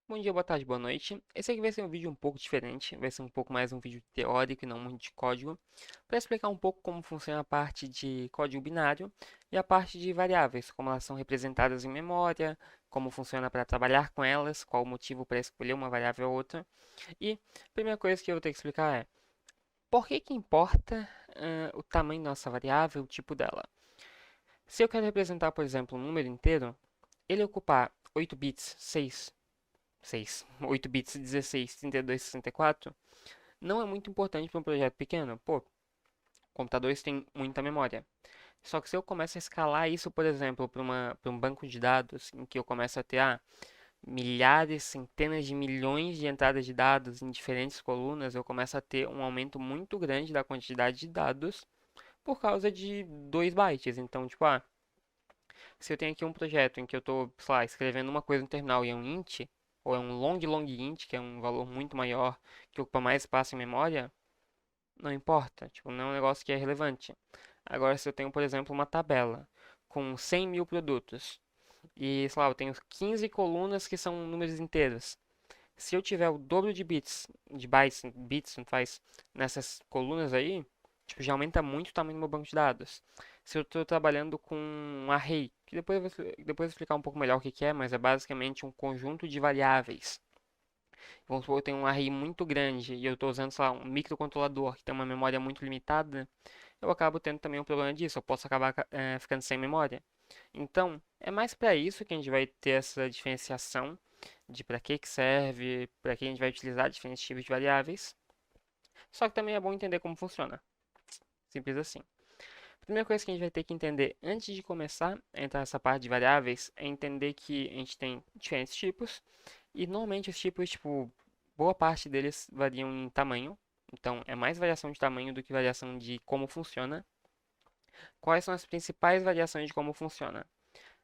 Bom dia, boa tarde, boa noite. Esse aqui vai ser um vídeo um pouco diferente, vai ser um pouco mais um vídeo teórico e não muito de código, para explicar um pouco como funciona a parte de código binário e a parte de variáveis, como elas são representadas em memória, como funciona para trabalhar com elas, qual o motivo para escolher uma variável ou outra. E a primeira coisa que eu vou ter que explicar é por que que importa o tamanho da nossa variável, o tipo dela. Se eu quero representar, por exemplo, um número inteiro, ele ocupar 8 bits, 8 bits, 16, 32, 64, não é muito importante para um projeto pequeno. Pô, computadores têm muita memória. Só que se eu começo a escalar isso, por exemplo, para um banco de dados, em que eu começo a ter milhares, centenas de milhões de entradas de dados em diferentes colunas, eu começo a ter um aumento muito grande da quantidade de dados por causa de 2 bytes. Então, tipo, se eu tenho aqui um projeto em que eu estou, sei lá, escrevendo uma coisa no terminal e é um int, ou é um long int, que é um valor muito maior, que ocupa mais espaço em memória, não importa. Tipo, não é um negócio que é relevante. Agora, se eu tenho, por exemplo, uma tabela com 100 mil produtos e, sei lá, eu tenho 15 colunas que são números inteiros. Se eu tiver o dobro de bits, não faz, nessas colunas aí, tipo, já aumenta muito o tamanho do meu banco de dados. Se eu estou trabalhando com um array, que depois eu vou explicar um pouco melhor o que que é, mas é basicamente um conjunto de variáveis. Vamos supor que eu tenho um array muito grande e eu estou usando, sei lá, um microcontrolador que tem uma memória muito limitada, eu acabo tendo também um problema disso, eu posso acabar ficando sem memória. Então, é mais para isso que a gente vai ter essa diferenciação de para que serve, para que a gente vai utilizar diferentes tipos de variáveis. Só que também é bom entender como funciona. Simples assim. A primeira coisa que a gente vai ter que entender antes de começar a entrar nessa parte de variáveis é entender que a gente tem diferentes tipos e normalmente os tipos, tipo, boa parte deles variam em tamanho. Então, é mais variação de tamanho do que variação de como funciona. Quais são as principais variações de como funciona?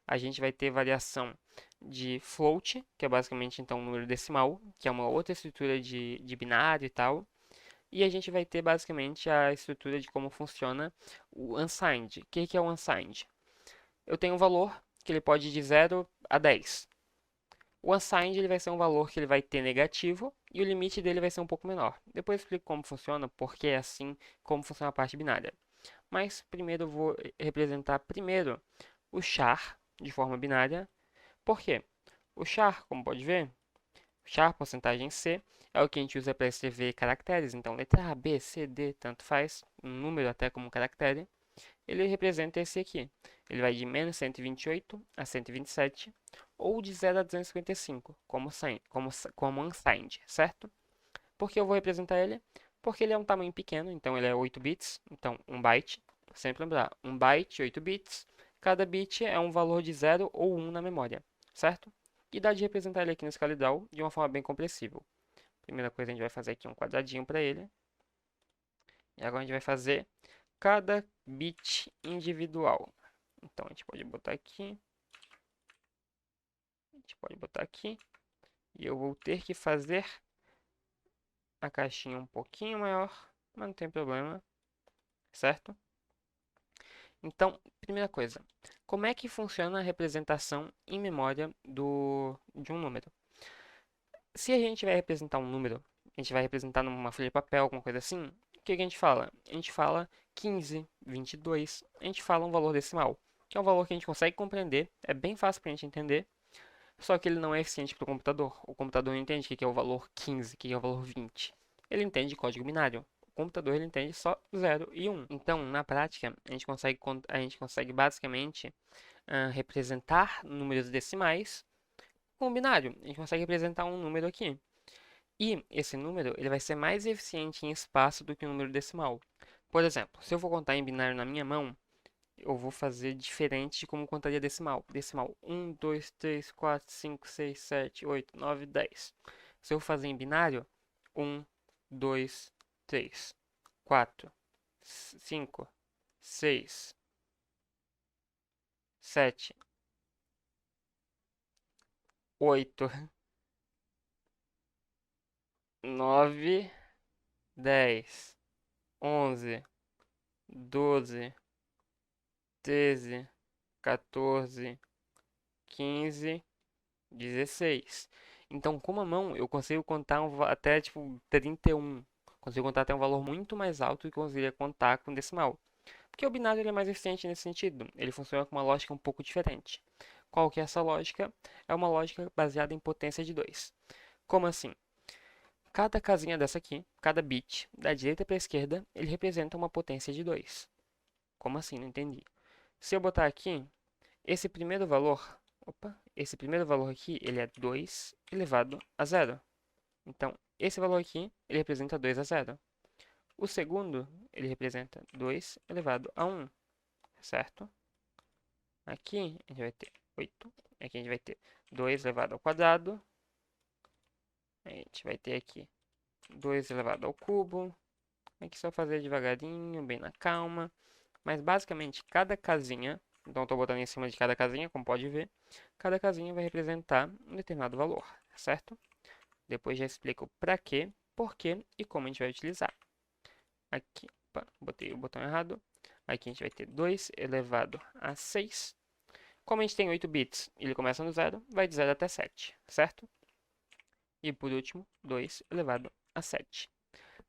A gente vai ter variação de float, que é basicamente então um número decimal, que é uma outra estrutura de binário e tal. E a gente vai ter basicamente a estrutura de como funciona o unsigned. O que que é o unsigned? Eu tenho um valor que ele pode ir de 0 a 10. O unsigned ele vai ser um valor que ele vai ter negativo e o limite dele vai ser um pouco menor. Depois eu explico como funciona, por que é assim, como funciona a parte binária. Mas primeiro eu vou representar primeiro o char de forma binária. Por quê? O char, como pode ver, char, porcentagem C, é o que a gente usa para escrever caracteres. Então, letra A, B, C, D, tanto faz, um número até como caractere. Ele representa esse aqui. Ele vai de menos 128 a 127, ou de 0 a 255, como unsigned, certo? Por que eu vou representar ele? Porque ele é um tamanho pequeno, então ele é 8 bits, então 1 byte. Sempre lembrar, 1 byte, 8 bits. Cada bit é um valor de 0 ou 1 na memória, certo? E dá de representar ele aqui no escalidal de uma forma bem compreensível. Primeira coisa, a gente vai fazer aqui um quadradinho para ele. E agora a gente vai fazer cada bit individual. Então a gente pode botar aqui, a gente pode botar aqui. E eu vou ter que fazer a caixinha um pouquinho maior, mas não tem problema, certo? Então, primeira coisa, como é que funciona a representação em memória de um número? Se a gente vai representar um número, a gente vai representar numa folha de papel, alguma coisa assim, o que que a gente fala? A gente fala 15, 22, a gente fala um valor decimal, que é um valor que a gente consegue compreender, é bem fácil para a gente entender, só que ele não é eficiente para o computador. O computador não entende o que é o valor 15, o que é o valor 20. Ele entende código binário. O computador ele entende só 0 e 1. Então, na prática, a gente consegue basicamente representar números decimais com binário. A gente consegue representar um número aqui. E esse número ele vai ser mais eficiente em espaço do que o número decimal. Por exemplo, se eu for contar em binário na minha mão, eu vou fazer diferente de como contaria decimal. Decimal 1, 2, 3, 4, 5, 6, 7, 8, 9, 10. Se eu fazer em binário, 1, 2, 3, 4, 5, 6, 7, 8, 9, 10, 11, 12, 13, 14, 15, 16. Então, com uma mão, eu consigo contar até, tipo, 31. Consigo contar até um valor muito mais alto do que eu conseguiria contar com decimal. Porque o binário ele é mais eficiente nesse sentido. Ele funciona com uma lógica um pouco diferente. Qual que é essa lógica? É uma lógica baseada em potência de 2. Como assim? Cada casinha dessa aqui, cada bit, da direita para a esquerda, ele representa uma potência de 2. Como assim? Não entendi. Se eu botar aqui, esse primeiro valor, esse primeiro valor aqui, ele é 2 elevado a zero. Então, esse valor aqui, ele representa 2 a zero. O segundo, ele representa 2 elevado a 1, certo? Aqui a gente vai ter 8. Aqui a gente vai ter 2 elevado ao quadrado. A gente vai ter aqui 2 elevado ao cubo. Aqui só fazer devagarinho, bem na calma. Mas basicamente cada casinha, então estou botando em cima de cada casinha, como pode ver, cada casinha vai representar um determinado valor, certo? Depois já explico para quê, por quê e como a gente vai utilizar. Aqui, opa, botei o botão errado. Aqui a gente vai ter 2 elevado a 6. Como a gente tem 8 bits, ele começa no zero, vai de 0 até 7, certo? E por último, 2 elevado a 7.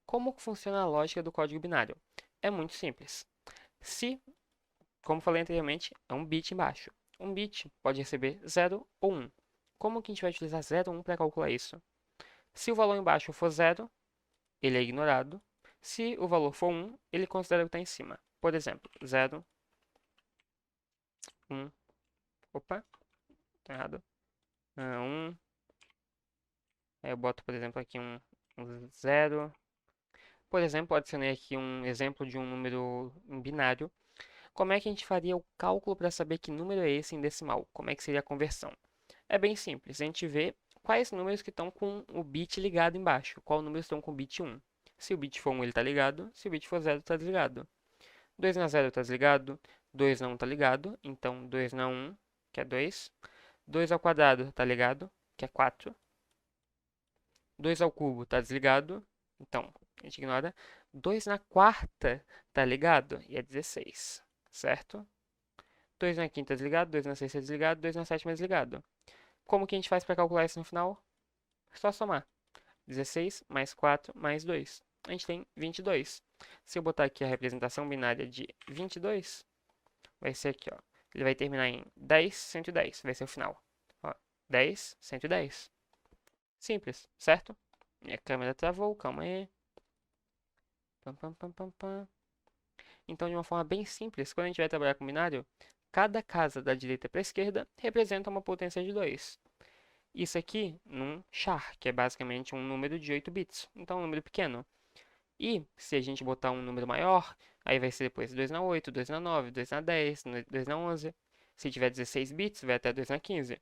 Como funciona a lógica do código binário? É muito simples. Se, como falei anteriormente, é um bit embaixo. Um bit pode receber 0 ou 1. Como que a gente vai utilizar 0 ou 1 para calcular isso? Se o valor embaixo for 0, ele é ignorado. Se o valor for 1, ele considera o que está em cima. Por exemplo, 0, 1, opa, tá errado, 1, aí eu boto, por exemplo, aqui um 0. Por exemplo, adicionei aqui um exemplo de um número em binário. Como é que a gente faria o cálculo para saber que número é esse em decimal? Como é que seria a conversão? É bem simples, a gente vê quais números que estão com o bit ligado embaixo, qual números estão com o bit 1. Se o bit for 1, ele está ligado, se o bit for 0, está desligado. 2 na 0 está desligado, 2 na 1 está ligado, então 2 na 1, que é 2. 2 ao quadrado está ligado, que é 4. 2 ao cubo está desligado, então a gente ignora. 2 na quarta está ligado, e é 16, certo? 2 na quinta desligado, 2 na sexta desligado, 2 na sétima desligado. Como que a gente faz para calcular isso no final? É só somar. 16 mais 4 mais 2. A gente tem 22. Se eu botar aqui a representação binária de 22, vai ser aqui, ó. Ele vai terminar em 10, 110. Vai ser o final. Ó, 10, 110. Simples, certo? Minha câmera travou, calma aí. Pam, pam, pam, pam, pam. Então, de uma forma bem simples, quando a gente vai trabalhar com binário, cada casa da direita para a esquerda representa uma potência de 2. Isso aqui num char, que é basicamente um número de 8 bits. Então, um número pequeno. E se a gente botar um número maior, aí vai ser depois 2 na 8, 2 na 9, 2 na 10, 2 na 11. Se tiver 16 bits, vai até 2 na 15.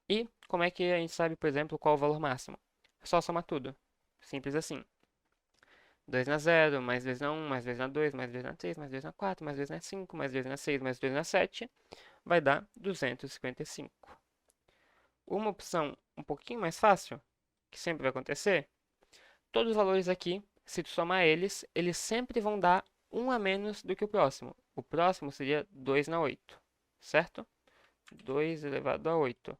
E como é que a gente sabe, por exemplo, qual é o valor máximo? É só somar tudo. Simples assim. 2 na 0, mais 2 na 1, mais 2 na 2, mais 2 na 3, mais 2 na 4, mais 2 na 5, mais 2 na 6, mais 2 na 7, vai dar 255. Uma opção um pouquinho mais fácil, que sempre vai acontecer, todos os valores aqui, se tu somar eles, eles sempre vão dar 1 a menos do que o próximo. O próximo seria 2 na 8, certo? 2 elevado a 8.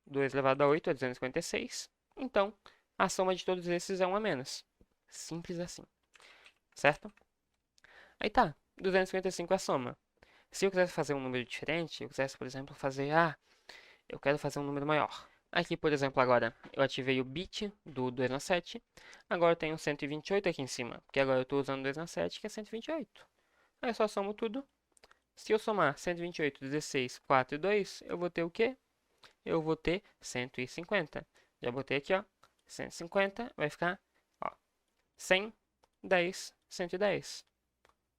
2 elevado a 8 é 256. Então, a soma de todos esses é 1 a menos. Simples assim, certo? Aí tá, 255 é a soma. Se eu quisesse fazer um número diferente, eu quisesse, por exemplo, fazer, eu quero fazer um número maior. Aqui, por exemplo, agora eu ativei o bit do 2 na 7. Agora eu tenho 128 aqui em cima, porque agora eu estou usando 2 na 7, que é 128. Aí eu só somo tudo. Se eu somar 128, 16, 4 e 2, eu vou ter o quê? Eu vou ter 150. Já botei aqui, ó. 150 vai ficar, ó, 100, 10, 110.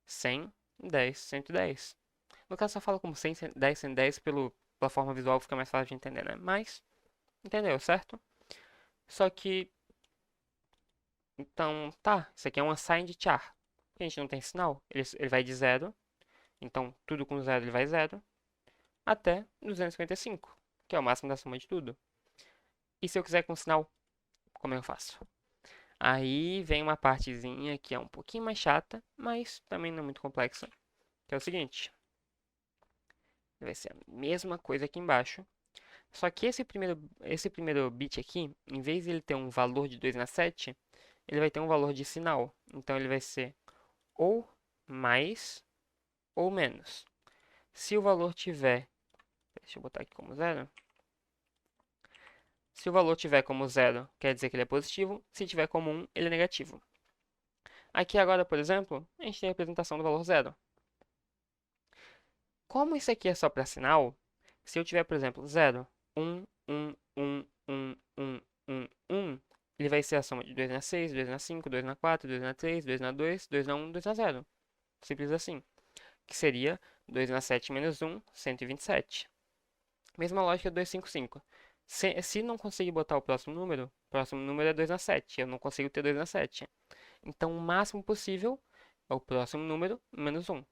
100, 10, 110. No caso, só falo como 100, 110, 110 pela forma visual, fica mais fácil de entender, né? Mas, entendeu, certo? Só que, então, tá, isso aqui é um assigned char. Porque a gente não tem sinal, ele vai de 0, então tudo com 0 ele vai 0, até 255, que é o máximo da soma de tudo. E se eu quiser com sinal, como eu faço? Aí vem uma partezinha que é um pouquinho mais chata, mas também não é muito complexa, que é o seguinte. Vai ser a mesma coisa aqui embaixo, Só que esse primeiro bit aqui, em vez de ele ter um valor de 2 na 7, ele vai ter um valor de sinal. Então ele vai ser ou mais ou menos. Se o valor tiver, deixa eu botar aqui como zero. Se o valor tiver como zero, quer dizer que ele é positivo. Se tiver como 1, ele é negativo. Aqui agora, por exemplo, a gente tem a representação do valor zero. Como isso aqui é só para sinal, se eu tiver, por exemplo, 0, 1, 1, 1, 1, 1, 1, 1, ele vai ser a soma de 2 na 6, 2 na 5, 2 na 4, 2 na 3, 2 na 2, 2 na 1, 2 na 0. Simples assim. Que seria 2 na 7 menos 1, 127. Mesma lógica do 255. Se não conseguir botar o próximo número é 2 na 7. Eu não consigo ter 2 na 7. Então, o máximo possível é o próximo número menos 1.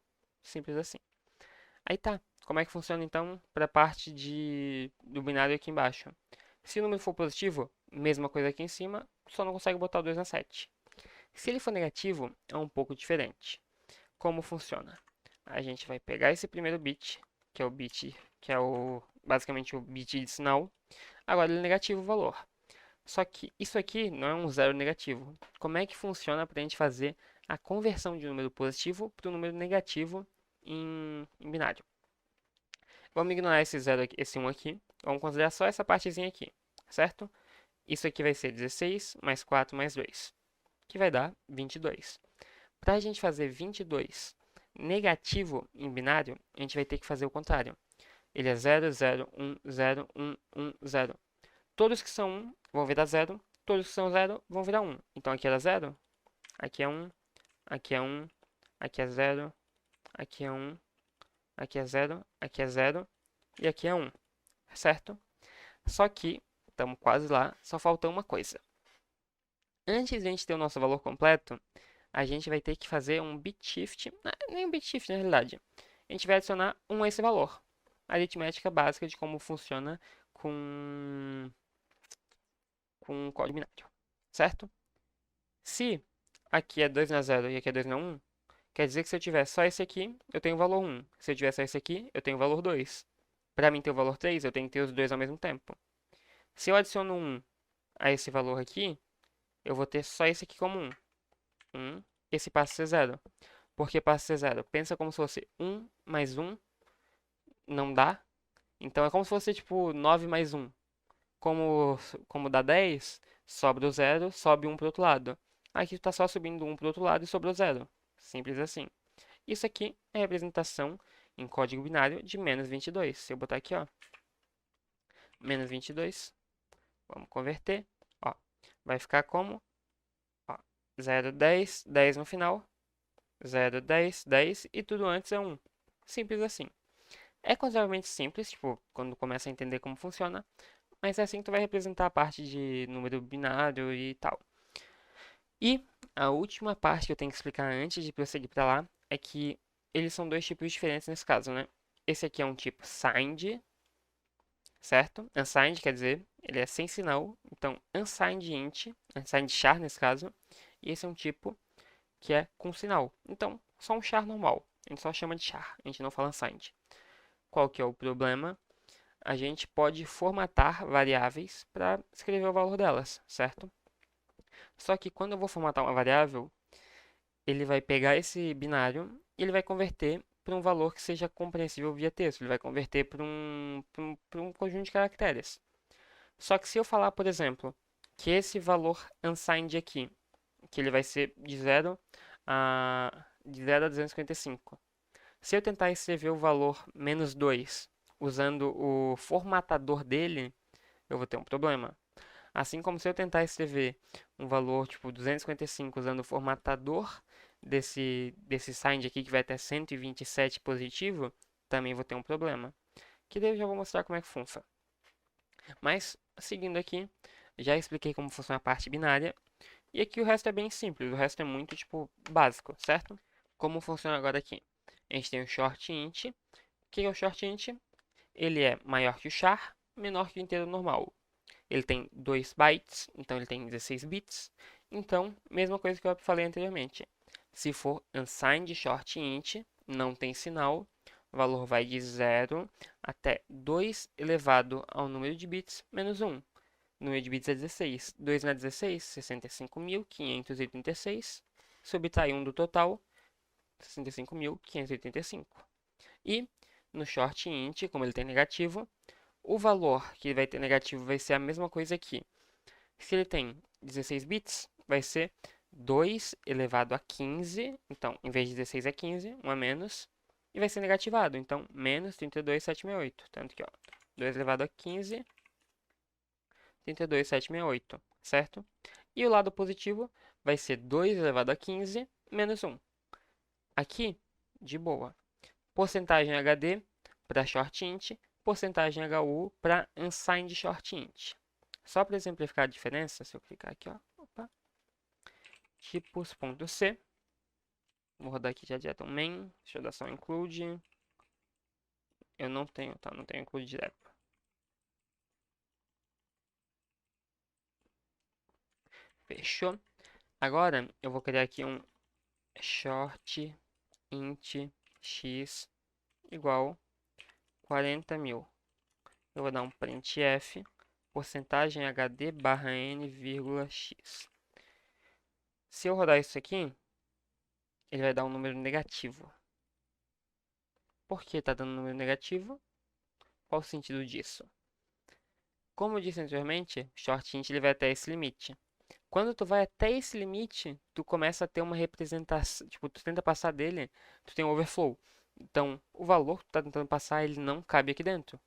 Simples assim. Aí tá. Como é que funciona então para a parte do binário aqui embaixo? Se o número for positivo, mesma coisa aqui em cima, só não consegue botar o 2 na 7. Se ele for negativo, é um pouco diferente. Como funciona? A gente vai pegar esse primeiro bit, que é o bit, que é basicamente o bit de sinal. Agora ele é negativo o valor. Só que isso aqui não é um zero negativo. Como é que funciona para a gente fazer a conversão de um número positivo para um número negativo em binário? Vamos ignorar esse 0 aqui, esse 1 aqui. Vamos considerar só essa partezinha aqui, certo? Isso aqui vai ser 16 mais 4 mais 2, que vai dar 22. Para a gente fazer 22 negativo em binário, a gente vai ter que fazer o contrário. Ele é 0, 0, 1, 0, 1, 1, 0. Todos que são 1 vão virar 0, todos que são 0 vão virar 1. Então aqui era 0, aqui é 1, aqui é 1, aqui é 0, aqui é 1, aqui é 0, aqui é 0 e aqui é 1, certo? Só que estamos quase lá, só falta uma coisa. Antes de a gente ter o nosso valor completo, a gente vai ter que fazer um bit shift, nem um bit shift na realidade. A gente vai adicionar 1 a esse valor. A aritmética básica de como funciona com código binário, certo? Se aqui é 2 na 0 e aqui é 2 na 1, quer dizer que se eu tiver só esse aqui, eu tenho o valor 1. Se eu tiver só esse aqui, eu tenho o valor 2. Para mim ter o valor 3, eu tenho que ter os dois ao mesmo tempo. Se eu adiciono 1 a esse valor aqui, eu vou ter só esse aqui como 1. 1, esse passa a ser 0. Por que passa a ser 0? Pensa como se fosse 1 mais 1, não dá. Então é como se fosse tipo 9 mais 1. Como dá 10, sobra o 0, sobe 1 para o outro lado. Aqui está só subindo 1 para o outro lado e sobrou 0. Simples assim. Isso aqui é a representação em código binário de menos 22. Se eu botar aqui, ó, menos 22, vamos converter, ó, vai ficar como, ó, 0, 10, 10 no final, 0, 10, 10 e tudo antes é 1. Simples assim. É consideravelmente simples, tipo, quando começa a entender como funciona, mas é assim que tu vai representar a parte de número binário e tal. E a última parte que eu tenho que explicar antes de prosseguir para lá é que eles são dois tipos diferentes nesse caso, né? Esse aqui é um tipo signed, certo? Unsigned quer dizer, ele é sem sinal, então unsigned int, unsigned char nesse caso, e esse é um tipo que é com sinal. Então, só um char normal, a gente só chama de char, a gente não fala unsigned. Qual que é o problema? A gente pode formatar variáveis para escrever o valor delas, certo? Só que quando eu vou formatar uma variável, ele vai pegar esse binário e ele vai converter para um valor que seja compreensível via texto. Ele vai converter para um conjunto de caracteres. Só que se eu falar, por exemplo, que esse valor unsigned aqui, que ele vai ser de 0 a 255. Se eu tentar escrever o valor menos 2 usando o formatador dele, eu vou ter um problema. Assim como se eu tentar escrever um valor tipo 255 usando o formatador desse signed aqui que vai até 127 positivo, também vou ter um problema. Que daí eu já vou mostrar como é que funciona. Mas, seguindo aqui, já expliquei como funciona a parte binária. E aqui o resto é bem simples, o resto é muito, tipo, básico, certo? Como funciona agora aqui? A gente tem o short int. O que é o short int? Ele é maior que o char, menor que o inteiro normal. Ele tem 2 bytes, então ele tem 16 bits. Então, mesma coisa que eu falei anteriormente. Se for unsigned short int, não tem sinal, o valor vai de 0 até 2 elevado ao número de bits menos 1. O número de bits é 16. 2 na 16, 65.586. Subtrai 1 do total, 65.585. E no short int, como ele tem negativo, o valor que vai ter negativo vai ser a mesma coisa aqui. Se ele tem 16 bits, vai ser 2 elevado a 15. Então, em vez de 16 é 15, 1 a menos. E vai ser negativado. Então, menos 32.768. Tanto que, ó, 2 elevado a 15, 32.768, certo? E o lado positivo vai ser 2 elevado a 15 menos 1. Aqui, de boa. Porcentagem HD para short int, porcentagem HU para unsigned short int. Só para exemplificar a diferença, se eu clicar aqui, ó, opa, tipos.c, vou rodar aqui já direto um main, deixa eu dar só um include, eu não tenho, tá, não tenho include direto. Fechou. Agora eu vou criar aqui um short int x igual 40.000. Eu vou dar um printf, porcentagem HD barra n, vírgula x. Se eu rodar isso aqui, ele vai dar um número negativo. Por que está dando um número negativo? Qual o sentido disso? Como eu disse anteriormente, short int ele vai até esse limite. Quando tu vai até esse limite, tu começa a ter uma representação, tipo, tu tenta passar dele, tu tem um overflow. Então, o valor que tu tá tentando passar, ele não cabe aqui dentro.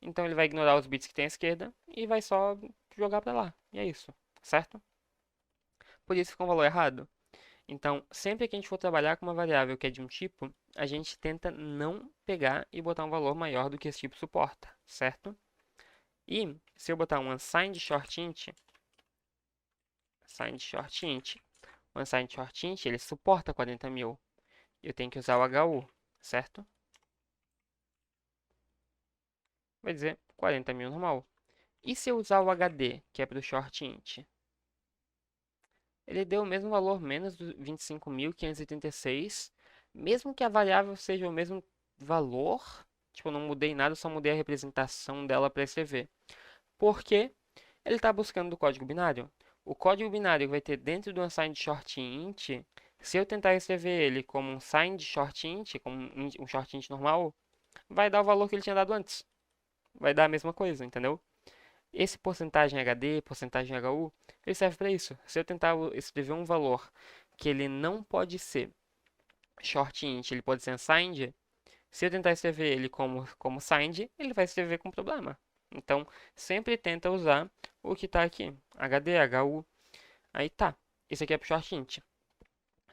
Então, ele vai ignorar os bits que tem à esquerda e vai só jogar para lá. E é isso, certo? Por isso fica um valor errado. Então, sempre que a gente for trabalhar com uma variável que é de um tipo, a gente tenta não pegar e botar um valor maior do que esse tipo suporta, certo? E se eu botar um unsigned short int, o unsigned short int, ele suporta 40.000. Eu tenho que usar o HU, certo? Vai dizer 40.000 normal. E se eu usar o HD, que é para o short int? Ele deu o mesmo valor, menos 25.586, mesmo que a variável seja o mesmo valor. Tipo, eu não mudei nada, só mudei a representação dela para escrever. Porque ele está buscando do código binário. O código binário que vai ter dentro do unsigned short int, se eu tentar escrever ele como um signed short int, como um short int normal, vai dar o valor que ele tinha dado antes. Vai dar a mesma coisa, entendeu? Esse porcentagem HD, porcentagem HU, ele serve para isso. Se eu tentar escrever um valor que ele não pode ser short int, ele pode ser unsigned, se eu tentar escrever ele como signed, ele vai escrever com problema. Então, sempre tenta usar o que está aqui, HD, HU, aí tá. Esse aqui é para short int.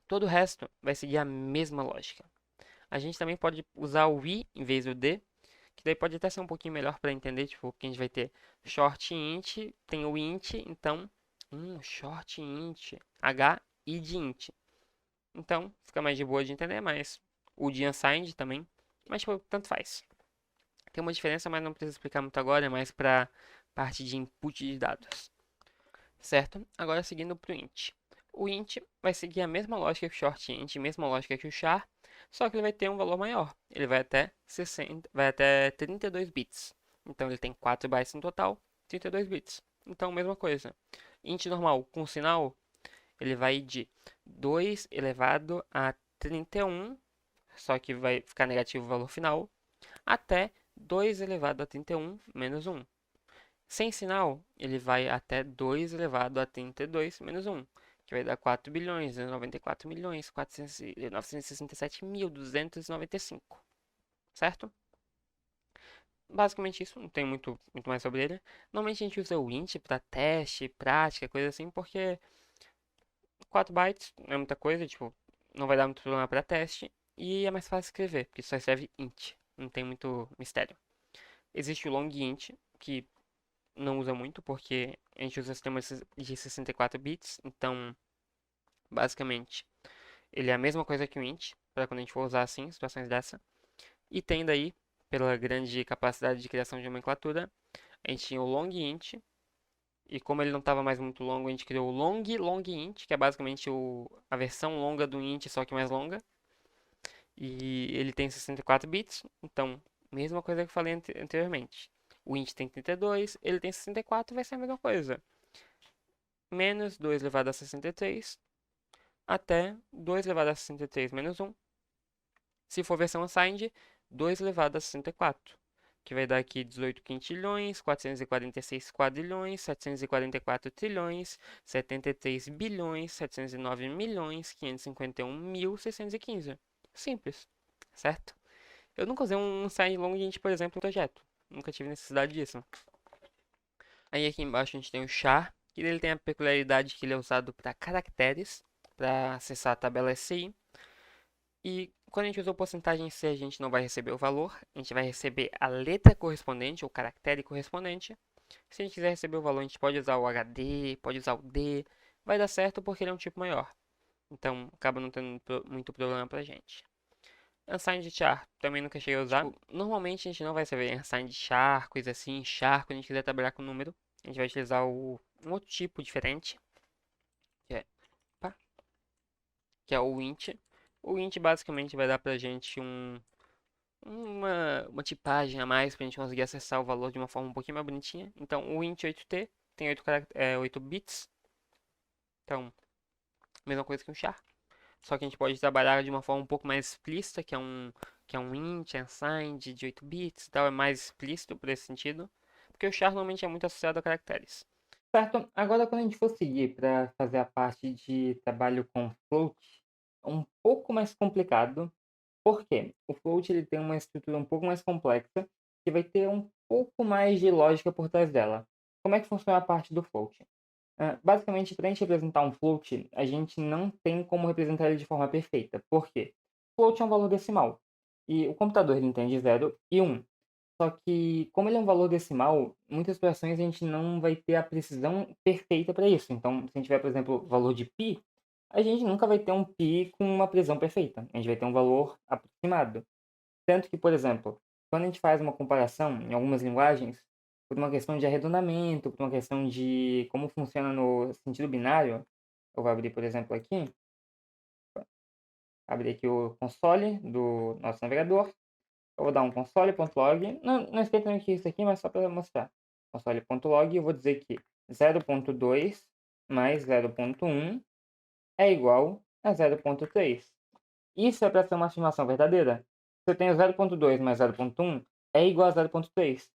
Todo o resto vai seguir a mesma lógica. A gente também pode usar o i em vez do d, que daí pode até ser um pouquinho melhor para entender, tipo, que a gente vai ter short int, tem o int, então, short int, h e de int. Então, fica mais de boa de entender, mas o de unsigned também, mas tipo, tanto faz. Tem uma diferença, mas não precisa explicar muito agora, é mais para parte de input de dados. Certo? Agora seguindo para o int. O int vai seguir a mesma lógica que o short int, mesma lógica que o char, só que ele vai ter um valor maior. Ele vai até 60, vai até 32 bits. Então ele tem 4 bytes no total, 32 bits. Então mesma coisa. Int normal com sinal, ele vai de 2 elevado a 31, só que vai ficar negativo o valor final, até 2 elevado a 31 menos 1. Sem sinal, ele vai até 2 elevado a 32 menos 1, que vai dar 4 bilhões, 94 milhões, 967.295, certo? Basicamente isso, não tem muito mais sobre ele. Normalmente a gente usa o int para teste, prática, coisa assim, porque 4 bytes não é muita coisa, tipo, não vai dar muito problema para teste, e é mais fácil escrever, porque só escreve int, não tem muito mistério. Existe o long int, que não usa muito, porque a gente usa sistemas de 64 bits, então, basicamente, ele é a mesma coisa que o int, para quando a gente for usar assim, situações dessa. E tem daí, pela grande capacidade de criação de nomenclatura, a gente tinha o long int, e como ele não estava mais muito longo, a gente criou o long int, que é basicamente a versão longa do int, só que mais longa. e ele tem 64 bits, então, mesma coisa que eu falei anteriormente. O int tem 32, ele tem 64, vai ser a mesma coisa. Menos 2 elevado a 63 até 2 elevado a 63 menos 1. Se for versão unsigned, 2 elevado a 64, que vai dar aqui 18 quintilhões, 446 quadrilhões, 744 trilhões, 73 bilhões, 709 milhões, 551.615. Simples, certo? Eu nunca usei um unsigned long, por exemplo, no projeto. Nunca tive necessidade disso. Aí aqui embaixo a gente tem o char, que ele tem a peculiaridade que ele é usado para caracteres, para acessar a tabela SCI. E quando a gente usou porcentagem C, a gente não vai receber o valor, a gente vai receber a letra correspondente, ou caractere correspondente. Se a gente quiser receber o valor, a gente pode usar o HD, pode usar o D, vai dar certo porque ele é um tipo maior. Então acaba não tendo muito problema pra gente. Unsigned char, também nunca cheguei a usar. Tipo, normalmente a gente não vai saber unsigned char, coisa assim, char, quando a gente quiser trabalhar com número. A gente vai utilizar um outro tipo diferente, que é, opa, que é o int. O int basicamente vai dar pra gente uma tipagem a mais pra gente conseguir acessar o valor de uma forma um pouquinho mais bonitinha. Então o int 8t tem 8 bits, então mesma coisa que um char. Só que a gente pode trabalhar de uma forma um pouco mais explícita, que é um int, unsigned de 8 bits e tal, é mais explícito por esse sentido, porque o char normalmente é muito associado a caracteres. Certo, agora quando a gente for seguir para fazer a parte de trabalho com float, é um pouco mais complicado. Por quê? O float ele tem uma estrutura um pouco mais complexa, que vai ter um pouco mais de lógica por trás dela. Como é que funciona a parte do float? Basicamente, para a gente representar um float, a gente não tem como representar ele de forma perfeita. Por quê? Float é um valor decimal. E o computador ele entende 0 e 1. Só que, como ele é um valor decimal, em muitas situações a gente não vai ter a precisão perfeita para isso. Então, se a gente tiver, por exemplo, valor de π, a gente nunca vai ter um π com uma precisão perfeita. A gente vai ter um valor aproximado. Tanto que, por exemplo, quando a gente faz uma comparação em algumas linguagens, por uma questão de arredondamento, por uma questão de como funciona no sentido binário, eu vou abrir, por exemplo, aqui, abrir aqui o console do nosso navegador. Eu vou dar um console.log. Não esquenta o que é isso aqui, mas só para mostrar. Console.log, eu vou dizer que 0.2 mais 0.1 é igual a 0.3. Isso é para ser uma afirmação verdadeira. Se eu tenho 0.2 mais 0.1, é igual a 0.3.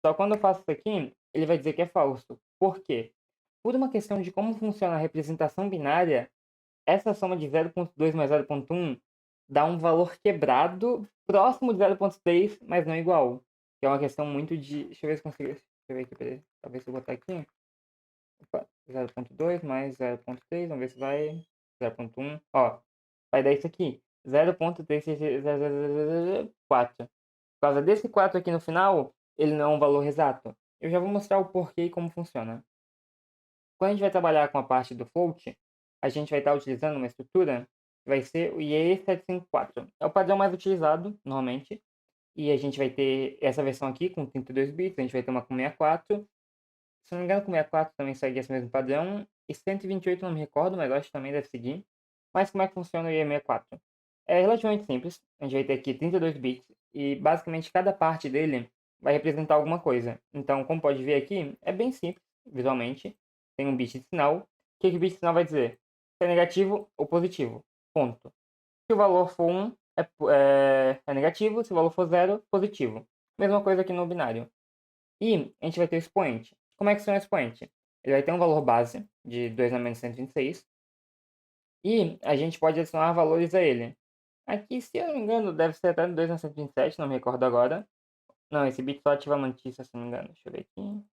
Só quando eu faço isso aqui, ele vai dizer que é falso. Por quê? Por uma questão de como funciona a representação binária, essa soma de 0.2 mais 0.1 dá um valor quebrado próximo de 0.3, mas não igual. Que é uma questão muito de... Deixa eu ver se consigo... Deixa eu ver aqui, peraí. Talvez se eu botar aqui. Opa, 0.2 mais 0.3, vamos ver se vai... 0.1. Ó, vai dar isso aqui. 0.364. Por causa desse 4 aqui no final, ele não é um valor exato. Eu já vou mostrar o porquê e como funciona. Quando a gente vai trabalhar com a parte do float, a gente vai estar utilizando uma estrutura que vai ser o IE754. É o padrão mais utilizado, normalmente. E a gente vai ter essa versão aqui com 32 bits, a gente vai ter uma com 64. Se não me engano, com 64 também segue esse mesmo padrão. E 128 não me recordo, mas eu acho que também deve seguir. Mas como é que funciona o IE64? É relativamente simples. A gente vai ter aqui 32 bits e basicamente cada parte dele vai representar alguma coisa. Então, como pode ver aqui, é bem simples visualmente. Tem um bit de sinal. O que o bit de sinal vai dizer? Se é negativo ou positivo. Ponto. Se o valor for 1, é negativo. Se o valor for 0, positivo. Mesma coisa aqui no binário. E a gente vai ter o expoente. Como é que funciona o expoente? Ele vai ter um valor base de 2 na menos 126. E a gente pode adicionar valores a ele. Aqui, se eu não me engano, deve ser até 2 na 127, não me recordo agora. Não, esse bit só ativa a mantícia, se não me engano. Deixa eu ver aqui.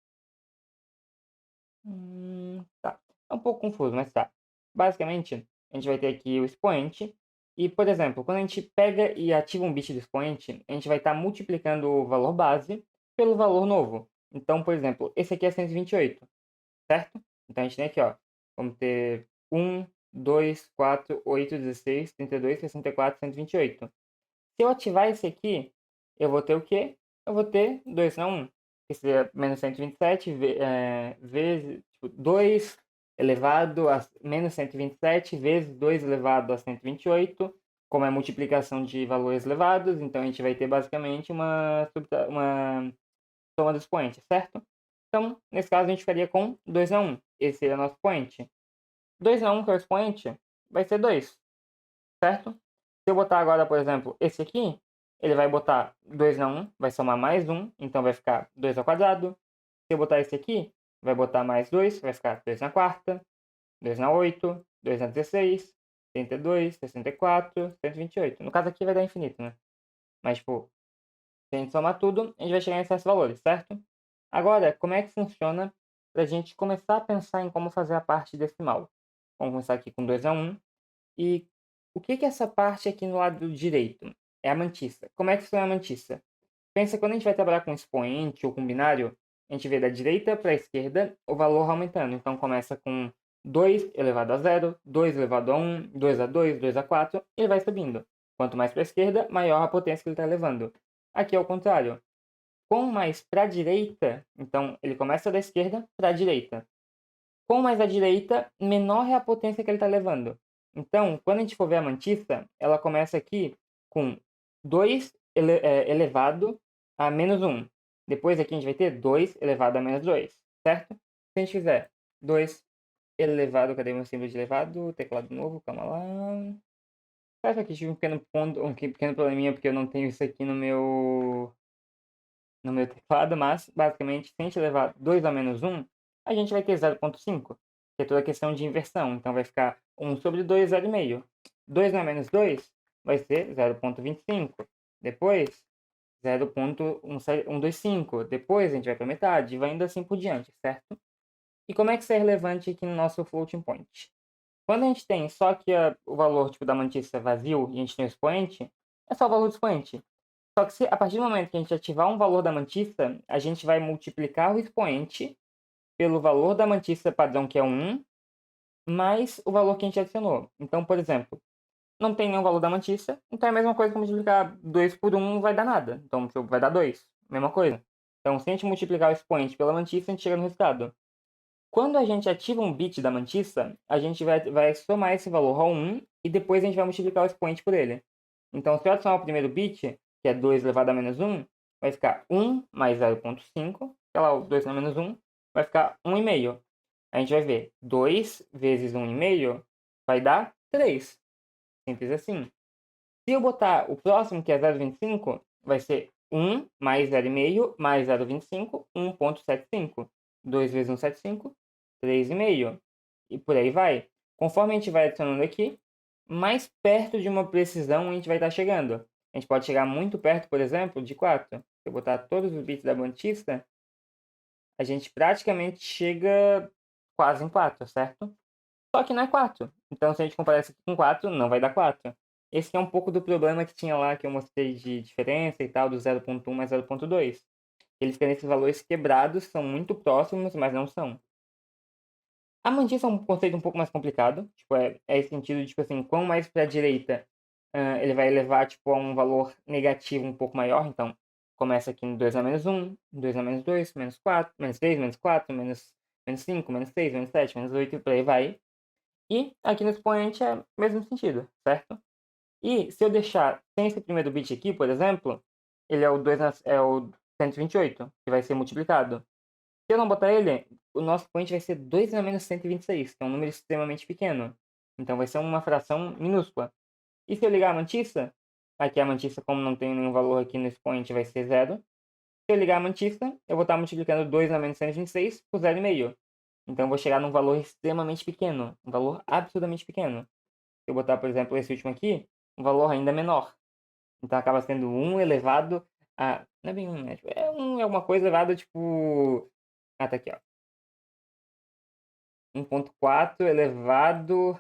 Tá. É um pouco confuso, mas tá. Basicamente, a gente vai ter aqui o expoente. E, por exemplo, quando a gente pega e ativa um bit do expoente, a gente vai estar multiplicando o valor base pelo valor novo. Então, por exemplo, esse aqui é 128, certo? Então, a gente tem aqui, ó, vamos ter 1, 2, 4, 8, 16, 32, 64, 128. Se eu ativar esse aqui, eu vou ter o quê? Eu vou ter 2 na 1. Que seria menos 127 vezes tipo, 2 elevado a menos 127 vezes 2 elevado a 128. como é multiplicação de valores elevados, então a gente vai ter basicamente uma soma dos expoentes, certo? Então, nesse caso, a gente ficaria com 2 a 1. Esse seria o nosso expoente. 2 a 1, que é o expoente, vai ser 2, certo? Se eu botar agora, por exemplo, esse aqui, ele vai botar 2 a 1, vai somar mais 1, então vai ficar 2 ao quadrado. Se eu botar esse aqui, vai botar mais 2, vai ficar 2 na quarta, 2 na 8, 2 na 16, 32, 64, 128. No caso aqui vai dar infinito, né? Mas, tipo, se a gente somar tudo, a gente vai chegar nesses valores, certo? Agora, como é que funciona para a gente começar a pensar em como fazer a parte decimal? Vamos começar aqui com 2 a 1. E o que é essa parte aqui no lado direito? É a mantissa. Como é que funciona a mantissa? Pensa, quando a gente vai trabalhar com expoente ou com binário, a gente vê da direita para a esquerda o valor aumentando. Então, começa com 2 elevado a 0, 2 elevado a 1, 2 a 2, 2 a 4, e ele vai subindo. Quanto mais para a esquerda, maior a potência que ele está elevando. Aqui é o contrário. Quanto mais para a direita, então ele começa da esquerda para a direita. Quanto mais à direita, menor é a potência que ele está levando. Então, quando a gente for ver a mantissa, ela começa aqui com 2 elevado a menos 1. Depois aqui a gente vai ter 2 elevado a menos 2, certo? Se a gente fizer 2 elevado, cadê meu símbolo de elevado? Teclado novo, calma lá. Parece que tive um pequeno ponto, um pequeno probleminha porque eu não tenho isso aqui no meu teclado, mas basicamente se a gente levar 2 a menos 1, a gente vai ter 0,5, que é toda a questão de inversão. Então vai ficar 1 sobre 2, 0,5. 2 a menos 2 vai ser 0,25. Depois, 0,125. Depois a gente vai para metade e vai indo assim por diante, certo? E como é que isso é relevante aqui no nosso floating point? Quando a gente tem só que o valor tipo, da mantissa vazio e a gente tem o expoente, é só o valor do expoente. Só que a partir do momento que a gente ativar um valor da mantissa, a gente vai multiplicar o expoente pelo valor da mantissa padrão, que é 1, mais o valor que a gente adicionou. Então, por exemplo, não tem nenhum valor da mantissa, então é a mesma coisa que multiplicar 2 por 1 não vai dar nada. Então, tipo, vai dar 2. Mesma coisa. Então, se a gente multiplicar o expoente pela mantissa, a gente chega no resultado. Quando a gente ativa um bit da mantissa, a gente vai somar esse valor ao 1 e depois a gente vai multiplicar o expoente por ele. Então, se eu adicionar o primeiro bit, que é 2 elevado a menos 1, vai ficar 1 mais 0,5, que é lá o 2 a menos 1, vai ficar 1,5. A gente vai ver 2 vezes 1,5 vai dar 3. Simples assim. Se eu botar o próximo, que é 0,25, vai ser 1 mais 0,5 mais 0,25, 1,75. 2 vezes 1,75, 3,5. E por aí vai. Conforme a gente vai adicionando aqui, mais perto de uma precisão a gente vai estar chegando. A gente pode chegar muito perto, por exemplo, de 4. Se eu botar todos os bits da mantissa, a gente praticamente chega quase em 4, certo? Só que não é 4. Então, se a gente comparar isso aqui com 4, não vai dar 4. Esse é um pouco do problema que tinha lá, que eu mostrei de diferença e tal, do 0,1 mais 0,2. Eles querem esses valores quebrados, são muito próximos, mas não são. A mantissa é um conceito um pouco mais complicado. Tipo, é esse sentido de, tipo assim, quanto mais para a direita, ele vai levar, tipo, a um valor negativo um pouco maior. Então, começa aqui no 2 a menos 1, 2 a menos 2, menos 4, menos 3, menos 4, menos 5, menos 6, menos 7, menos 8, e por aí vai. E aqui no expoente é o mesmo sentido, certo? E se eu deixar sem esse primeiro bit aqui, por exemplo, ele é o 128, que vai ser multiplicado. Se eu não botar ele, o nosso expoente vai ser 2 a menos 126, que é um número extremamente pequeno. Então vai ser uma fração minúscula. E se eu ligar a mantissa, aqui a mantissa, como não tem nenhum valor aqui no expoente, vai ser 0. Se eu ligar a mantissa, eu vou estar multiplicando 2 a menos 126 por 0,5. Então eu vou chegar num valor extremamente pequeno, um valor absurdamente pequeno. Se eu botar, por exemplo, esse último aqui, um valor ainda menor. Então acaba sendo 1 elevado a... Não é bem 1, né? É uma coisa elevada, tipo... Ah, tá aqui, ó. 1,4 elevado...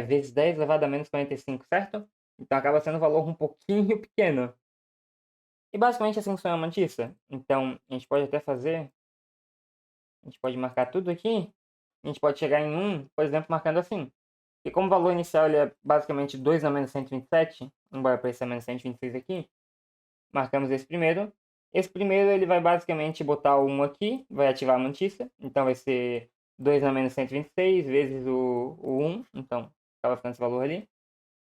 vezes 10 elevado a menos 45, certo? Então acaba sendo um valor um pouquinho pequeno. E basicamente assim funciona a mantissa. Então a gente pode até fazer... A gente pode marcar tudo aqui. A gente pode chegar em 1, por exemplo, marcando assim. E como o valor inicial ele é basicamente 2 a menos 127, embora pareça menos 126 aqui, marcamos esse primeiro. Esse primeiro ele vai basicamente botar o 1 aqui, vai ativar a mantissa. Então vai ser 2 a menos 126 vezes o 1. Então acaba ficando esse valor ali.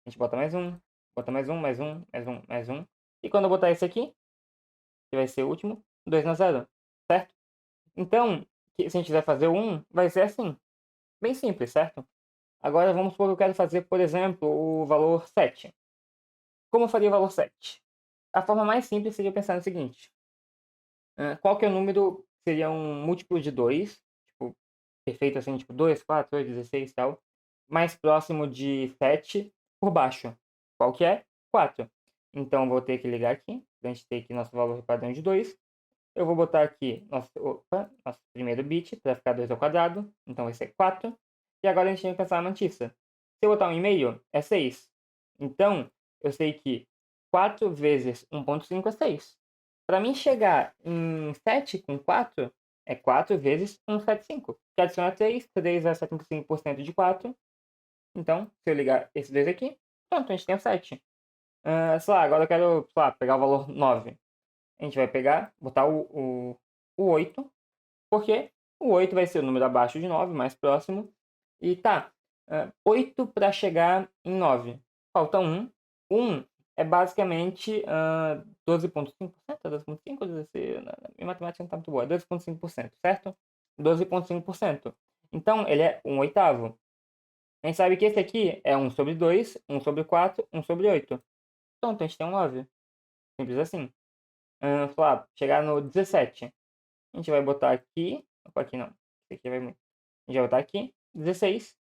A gente bota mais 1, Botar mais um, mais um, mais um, mais um. E quando eu botar esse aqui, que vai ser o último, 2 na 0, certo? Então, se a gente quiser fazer o 1, vai ser assim. Bem simples, certo? Agora vamos supor que eu quero fazer, por exemplo, o valor 7. Como eu faria o valor 7? A forma mais simples seria pensar no seguinte. Qual que é o número, seria um múltiplo de 2, tipo, perfeito assim, tipo 2, 4, 8, 16 e tal, mais próximo de 7 por baixo. Qual que é? 4. Então, vou ter que ligar aqui, a gente ter aqui nosso valor padrão de 2. Eu vou botar aqui nosso primeiro bit, para ficar 2 ao quadrado, então vai ser 4. E agora a gente tem que pensar na mantissa. Se eu botar 1,5, é 6. Então, eu sei que 4 vezes 1,5 é 6. Para mim chegar em 7 com 4, é 4 vezes 175. Que adiciona 3, 3 é 75% de 4. Então, se eu ligar esses dois aqui, pronto, a gente tem o 7. Sei lá, agora eu quero, sei lá, pegar o valor 9. A gente vai pegar, botar o 8, porque o 8 vai ser o número abaixo de 9, mais próximo. E tá, 8 para chegar em 9. Falta 1. 1 é basicamente 12,5%, 12,5%, 16, minha matemática não está muito boa, 12,5%, certo? 12,5%. Então, ele é 1/8. A gente sabe que esse aqui é 1 sobre 2, 1 sobre 4, 1 sobre 8. Pronto, a gente tem um 9. Simples assim. Sei lá, chegar no 17. A gente vai botar aqui. Opa, aqui não. Esse aqui vai muito. A gente vai botar aqui. 16.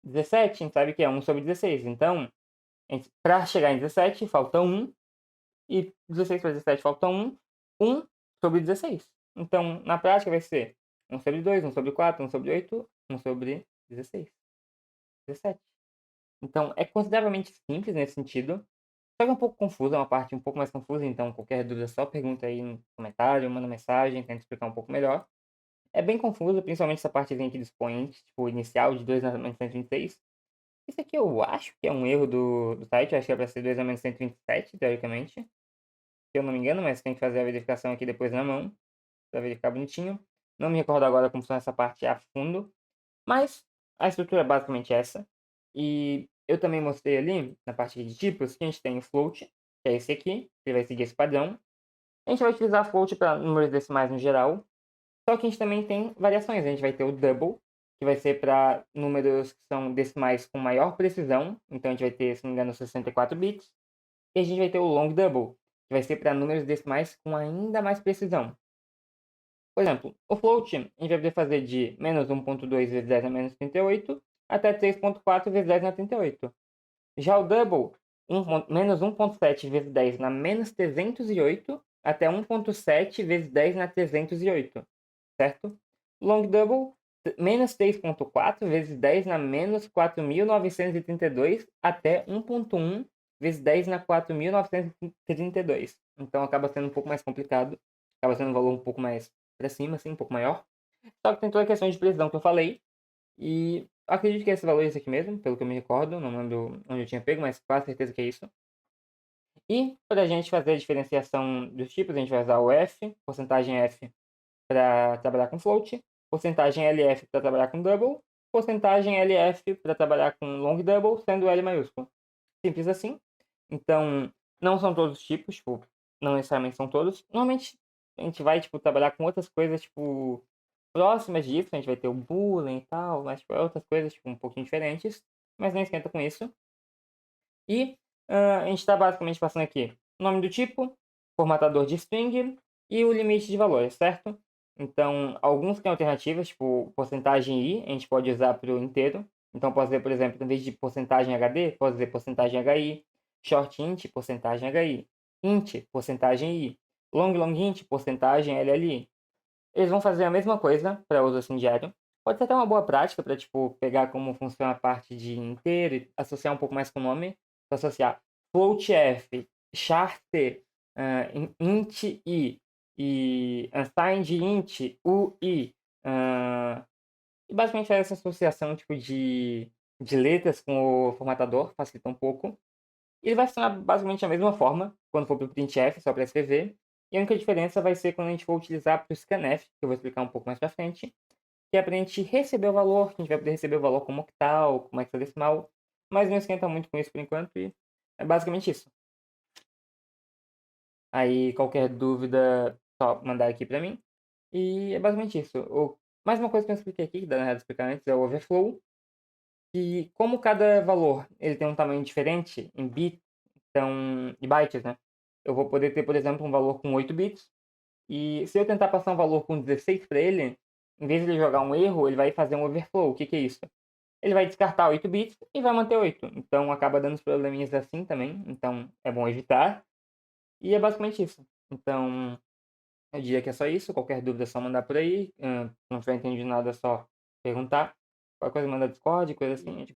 17, a gente sabe que é 1 sobre 16. Então, para chegar em 17, falta 1. E 16 para 17 falta 1. 1 sobre 16. Então, na prática, vai ser 1 sobre 2, 1 sobre 4, 1 sobre 8, 1 sobre 16. 17. Então, é consideravelmente simples nesse sentido. Só que é um pouco confuso, é uma parte um pouco mais confusa. Então, qualquer dúvida, só pergunta aí no comentário, manda mensagem, tenta explicar um pouco melhor. É bem confuso, principalmente essa partezinha aqui do expoente, tipo, inicial de 2 na menos 126. Isso aqui eu acho que é um erro do site, eu acho que é para ser 2 na menos 127, teoricamente. Se eu não me engano, mas tem que fazer a verificação aqui depois na mão, para verificar bonitinho. Não me recordo agora como funciona essa parte a fundo, mas a estrutura é basicamente essa. E eu também mostrei ali, na parte de tipos, que a gente tem o float, que é esse aqui, que vai seguir esse padrão. A gente vai utilizar float para números decimais no geral, só que a gente também tem variações. A gente vai ter o double, que vai ser para números que são decimais com maior precisão. Então a gente vai ter, se não me engano, 64 bits. E a gente vai ter o long double, que vai ser para números decimais com ainda mais precisão. Por exemplo, o float a gente vai poder fazer de menos 1,2 vezes 10 na menos 38 até 3,4 vezes 10 na 38. Já o double, menos 1,7 vezes 10 na menos 308 até 1,7 vezes 10 na 308, certo? Long double, menos 3,4 vezes 10 na menos 4.932 até 1,1 vezes 10 na 4.932. Então acaba sendo um pouco mais complicado, acaba sendo um valor um pouco mais para cima, assim, um pouco maior. Só que tem toda a questão de precisão que eu falei, e acredito que esse valor é esse aqui mesmo, pelo que eu me recordo, não lembro onde eu tinha pego, mas quase certeza que é isso. E para a gente fazer a diferenciação dos tipos, a gente vai usar o F, porcentagem F, para trabalhar com float, porcentagem LF para trabalhar com double, porcentagem LF para trabalhar com long double, sendo L maiúsculo. Simples assim. Então, não são todos os tipos, tipo, não necessariamente são todos. Normalmente, a gente vai, tipo, trabalhar com outras coisas, tipo, próximas disso. A gente vai ter o Boolean e tal, mas, tipo, outras coisas, tipo, um pouquinho diferentes. Mas não esquenta com isso. E a gente está basicamente passando aqui o nome do tipo, formatador de string e o limite de valores, certo? Então, alguns têm alternativas, tipo porcentagem i, a gente pode usar para o inteiro. Então, posso dizer, por exemplo, em vez de porcentagem HD, posso dizer porcentagem HI, short int, porcentagem HI, int, porcentagem i, long int, porcentagem LLI. Eles vão fazer a mesma coisa para uso assim diário. Pode ser até uma boa prática para, tipo, pegar como funciona a parte de inteiro e associar um pouco mais com o nome. Para associar float f, char t, int i e unsigned int ui. E basicamente faz essa associação tipo de letras com o formatador, facilita um pouco. Ele vai funcionar basicamente da mesma forma quando for para o printf, só para escrever. E a única diferença vai ser quando a gente for utilizar para o scanf, que eu vou explicar um pouco mais para frente, que é para a gente receber o valor, que a gente vai poder receber o valor como octal, como hexadecimal, mas não esquenta muito com isso por enquanto. E É basicamente isso. Aí qualquer dúvida, só mandar aqui pra mim. E é basicamente isso. Mais uma coisa que eu expliquei aqui, que dá na de explicar antes, é o overflow. E como cada valor ele tem um tamanho diferente em bits, então, em bytes, né? Eu vou poder ter, por exemplo, um valor com 8 bits. E se eu tentar passar um valor com 16 para ele, em vez de ele jogar um erro, ele vai fazer um overflow. O que que é isso? Ele vai descartar 8 bits e vai manter 8. Então acaba dando uns probleminhas assim também. Então é bom evitar. E é basicamente isso. Então, eu diria que é só isso. Qualquer dúvida é só mandar por aí. Se não tiver entendido nada, é só perguntar. Qualquer coisa manda Discord, coisa assim.